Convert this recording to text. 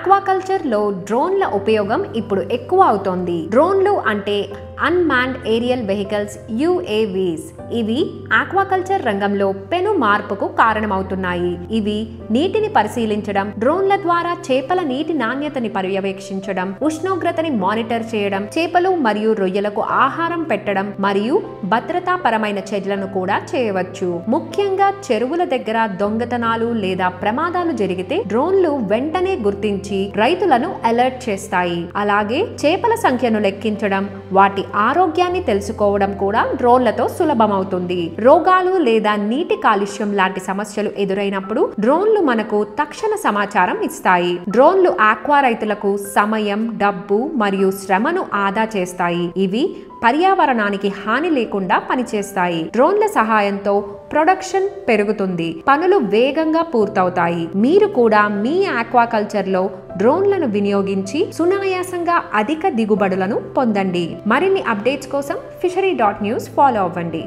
Aquaculture లో డ్రోన్ల ఉపయోగం ఇప్పుడు ఎక్కువ అవుతోంది. డ్రోన్లు అంటే అన్మాన్డ్ ఏరియల్ వెహికల్స్, UAVs. ఇవి ఆక్వాకల్చర్ రంగంలో పెను మార్పుకు కారణమవుతున్నాయి. ఇవి నీటిని పరిశీలించడం, డ్రోన్ల ద్వారా చేపల నీటి నాణ్యతని పర్యవేక్షించడం, ఉష్ణోగ్రతని మానిటర్ చేయడం, చేపలు మరియు రొయ్యలకు ఆహారం పెట్టడం మరియు భద్రతాపరమైన చర్యలను కూడా చేయవచ్చు. ముఖ్యంగా చెరువుల దగ్గర దొంగతనాలు లేదా ప్రమాదాలు జరిగితే డ్రోన్లు వెంటనే గుర్తించి రైతులను అలర్ట్ చేస్తాయి. అలాగే చేపల సంఖ్యను లెక్కించడం, వాటి ఆరోగ్యాన్ని తెలుసుకోవడం కూడా డ్రోన్లతో సులభమవుతుంది. రోగాలు లేదా నీటి కాలుష్యం లాంటి సమస్యలు ఎదురైనప్పుడు డ్రోన్లు మనకు తక్షణ సమాచారం ఇస్తాయి. డ్రోన్లు ఆక్వా రైతులకు సమయం, డబ్బు మరియు శ్రమను ఆదా చేస్తాయి. ఇవి పర్యావరణానికి హాని లేకుండా పనిచేస్తాయి. డ్రోన్ల సహాయంతో ప్రొడక్షన్ పెరుగుతుంది, పనులు వేగంగా పూర్తవుతాయి. మీరు కూడా మీ ఆక్వాకల్చర్ లో డ్రోన్లను వినియోగించి సునాయాసంగా అధిక దిగుబడులను పొందండి. మరిన్ని అప్డేట్స్ కోసం fishery.news ఫాలో అవ్వండి.